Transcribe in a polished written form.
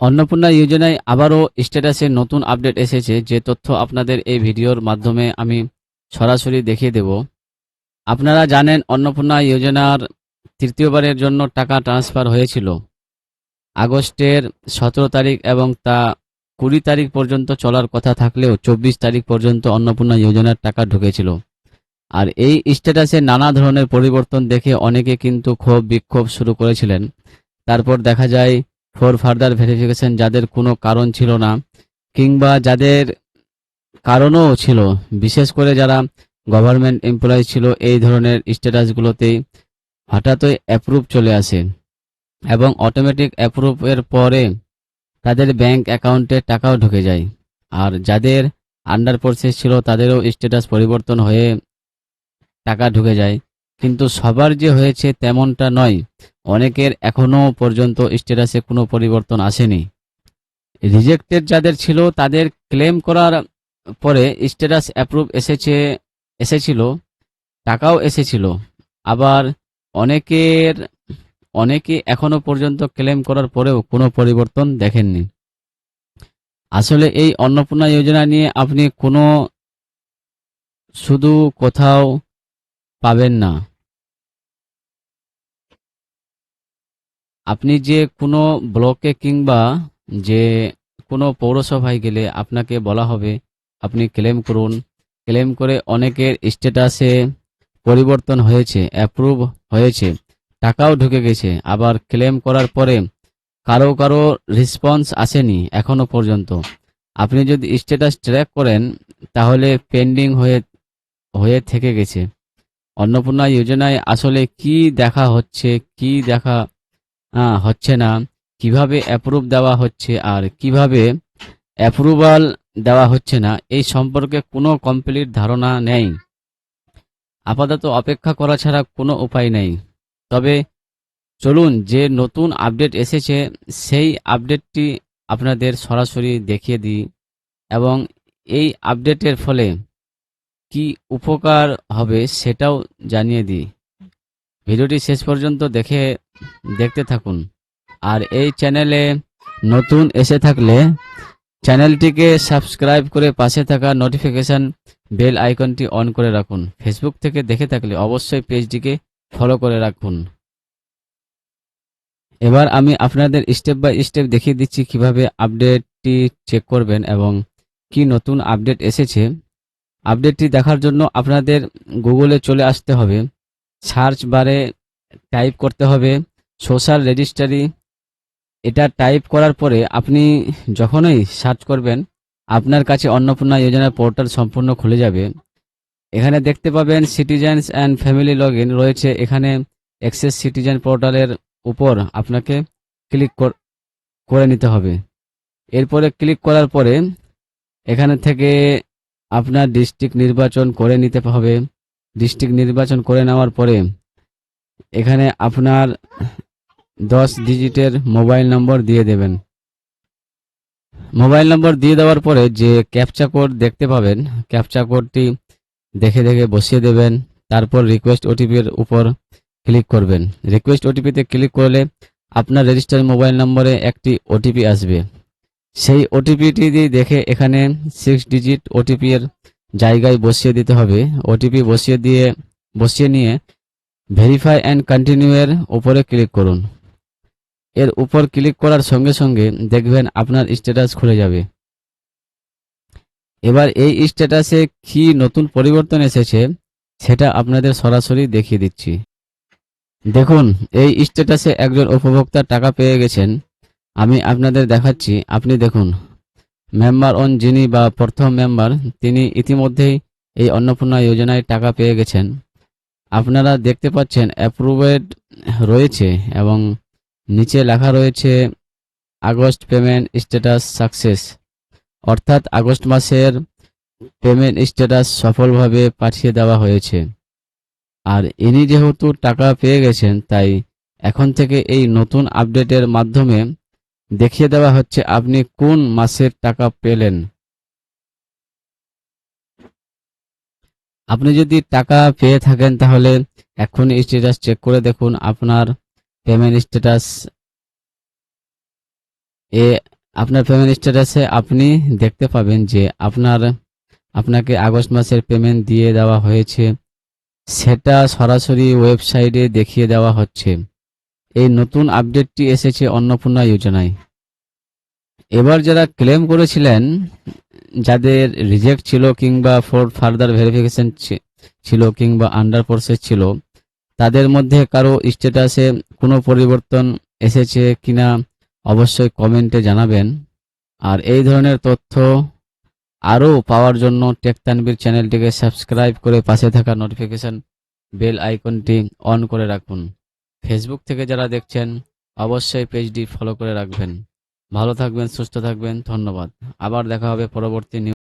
অন্নপূর্ণা যোজনায় আবারও স্ট্যাটাসে নতুন আপডেট এসেছে, যে তথ্য আপনাদের এই ভিডিওর মাধ্যমে আমি সরাসরি দেখিয়ে দেব। আপনারা জানেন অন্নপূর্ণা যোজনার তৃতীয়বারের জন্য টাকা ট্রান্সফার হয়েছিল আগস্টের 17 তারিখ, এবং তা 20 তারিখ পর্যন্ত চলার কথা থাকলেও 24 তারিখ পর্যন্ত অন্নপূর্ণা যোজনার টাকা ঢুকেছিল। আর এই স্ট্যাটাসে নানা ধরনের পরিবর্তন দেখে অনেকে কিন্তু ক্ষোভ বিক্ষোভ শুরু করেছিলেন। তারপর দেখা যায় ফর ফার্দার ভেরিফিকেশন, যাদের কোনো কারণ ছিল না কিংবা যাদের কারণও ছিল, বিশেষ করে যারা গভর্নমেন্ট এমপ্লয়ি ছিল, এই ধরনের স্ট্যাটাসগুলোতেই হঠাৎই অ্যাপ্রুভ চলে আসে এবং অটোমেটিক অ্যাপ্রুভের পরে তাদের ব্যাংক অ্যাকাউন্টে টাকাও ঢুকে যায়। আর যাদের আন্ডার প্রসেস ছিল তাদেরও স্ট্যাটাস পরিবর্তন হয়ে টাকা ঢুকে যায়। কিন্তু সবার যে হয়েছে তেমনটা নয়, অনেকের এখনও পর্যন্ত স্ট্যাটাসে কোনো পরিবর্তন আসেনি। রিজেক্টেড যাদের ছিল তাদের ক্লেম করার পরে স্ট্যাটাস অ্যাপ্রুভ এসেছিল, টাকাও এসেছিল। আবার অনেকে এখনো পর্যন্ত ক্লেম করার পরেও কোনো পরিবর্তন দেখেননি। আসলে এই অন্নপূর্ণা যোজনা নিয়ে আপনি কোনো শুধু কোথাও পাবেন না। আপনি যে কোনো ব্লকে কিংবা যে কোনো পৌরসভায় গেলে আপনাকে বলা হবে আপনি ক্লেম করুন। ক্লেম করে অনেকের স্ট্যাটাসে পরিবর্তন হয়েছে, অ্যাপ্রুভ হয়েছে, টাকাও ঢুকে গেছে। আবার ক্লেম করার পরে কারো রেসপন্স আসেনি এখনো পর্যন্ত। আপনি যদি স্ট্যাটাস ট্র্যাক করেন তাহলে পেন্ডিং হয়ে হয়ে থেকে গেছে। অন্নপূর্ণা যোজনায় আসলে কি দেখা হচ্ছে, কি দেখা হচ্ছে না, কিভাবে অ্যাপ্রুভ দেওয়া হচ্ছে আর কিভাবে অ্যাপ্রুভাল দেওয়া হচ্ছে না, এই সম্পর্কে কোনো কমপ্লিট ধারণা নেই। আপাতত অপেক্ষা করা ছাড়া কোনো উপায় নেই। তবে চলুন, যে নতুন আপডেট এসেছে সেই আপডেটটি আপনাদের সরাসরি দেখিয়ে দিই এবং এই আপডেটের ফলে কি উপকার হবে সেটাও জানিয়ে দিই। ভিডিওটি শেষ পর্যন্ত দেখতে থাকুন। আর এই চ্যানেলে নতুন এসে থাকলে চ্যানেলটিকে সাবস্ক্রাইব করে পাশে থাকা নোটিফিকেশন বেল আইকনটি অন করে রাখুন। ফেসবুক থেকে দেখে থাকলে অবশ্যই পেজটিকে ফলো করে রাখুন। এবার আমি আপনাদের স্টেপ বাই স্টেপ দেখিয়ে দিচ্ছি কিভাবে আপডেটটি চেক করবেন এবং কি নতুন আপডেট এসেছে। আপডেটটি দেখার জন্য আপনাদের গুগলে চলে আসতে হবে। সার্চ বারে টাইপ করতে হবে সোশ্যাল রেজিস্ট্রারি। এটা টাইপ করার পরে আপনি যখনই সার্চ করবেন আপনার কাছে অন্নপূর্ণা যোজনার পোর্টাল সম্পূর্ণ খুলে যাবে। এখানে দেখতে পাবেন citizens and family log in রয়েছে। এখানে অ্যাক্সেস সিটিজেন পোর্টালের উপর আপনাকে ক্লিক করে নিতে হবে। এরপরে ক্লিক করার পরে এখানে থেকে আপনার ডিস্ট্রিক্ট নির্বাচন করে নিতে হবে। ডিস্ট্রিক্ট নির্বাচন করে নেওয়ার পরে এখানে আপনার 10 ডিজিটের মোবাইল নম্বর দিয়ে দেবেন। মোবাইল নম্বর দিয়ে দেওয়ার পরে যে ক্যাপচা কোড দেখতে পাবেন, ক্যাপচা কোডটি দেখে বসিয়ে দেবেন। তারপর রিকোয়েস্ট ওটিপির উপর ক্লিক করবেন। রিকোয়েস্ট ওটিপিতে ক্লিক করলে আপনার রেজিস্টার্ড মোবাইল নম্বরে একটি ওটিপি আসবে। সেই ওটিপিটি দেখে এখানে 6 ডিজিট ওটিপি এর জায়গায় বসিয়ে দিতে হবে। ওটিপি বসিয়ে নিয়ে ভেরিফাই অ্যান্ড কন্টিনিউ এর উপরে ক্লিক করুন। এর উপর ক্লিক করার সঙ্গে সঙ্গে দেখবেন আপনার স্ট্যাটাস খুলে যাবে। এবার এই স্ট্যাটাসে কি নতুন পরিবর্তন এসেছে সেটা আপনাদের সরাসরি দেখিয়ে দিচ্ছি। দেখুন, এই স্ট্যাটাসে একজন উপভোক্তা টাকা পেয়ে গেছেন। আমি আপনাদের দেখাচ্ছি। আপনি দেখুন, মেম্বার অন, যিনি বা প্রথম মেম্বার, তিনি ইতিমধ্যেই এই অন্নপূর্ণা যোজনায় টাকা পেয়ে গেছেন। আপনারা দেখতে পাচ্ছেন অ্যাপ্রুভেড রয়েছে এবং নিচে লেখা রয়েছে আগস্ট পেমেন্ট স্ট্যাটাস সাকসেস, অর্থাৎ আগস্ট মাসের পেমেন্ট স্ট্যাটাস সফলভাবে পাঠিয়ে দেওয়া হয়েছে। আর ইনি যেহেতু টাকা পেয়ে গেছেন, তাই এখন থেকে এই নতুন আপডেটের মাধ্যমে দেখিয়ে দেওয়া হচ্ছে আপনি কোন মাসের টাকা পেলেন। আপনি যদি টাকা পেয়ে থাকেন তাহলে এখনই স্ট্যাটাস চেক করে দেখুন আপনার পেমেন্ট স্ট্যাটাস এ আপনার পেমেন্ট স্ট্যাটাসে আপনি দেখতে পাবেন যে আপনাকে আগস্ট মাসের পেমেন্ট দিয়ে দেওয়া হয়েছে, সেটা সরাসরি ওয়েবসাইটে দেখিয়ে দেওয়া হচ্ছে। এই নতুন আপডেটটি এসেছে অন্নপূর্ণা যোজনায়। এবার যারা ক্লেম করেছিলেন, যাদের রিজেক্ট ছিল কিংবা ফর ফার্দার ভেরিফিকেশন ছিল কিংবা আন্ডার প্রসেস ছিল, তাদের মধ্যে কারো স্ট্যাটাসে কোনো পরিবর্তন এসেছে কিনা অবশ্যই কমেন্টে জানাবেন। আর এই ধরনের তথ্য আরও পাওয়ার জন্য টেক তানভীর চ্যানেলটিকে সাবস্ক্রাইব করে পাশে থাকা নোটিফিকেশন বেল আইকনটি অন করে রাখুন। ফেসবুক থেকে যারা দেখছেন অবশ্যই পেজটি ফলো করে রাখবেন। ভালো থাকবেন, সুস্থ থাকবেন, ধন্যবাদ। আবার দেখা হবে পরবর্তী নিউজ।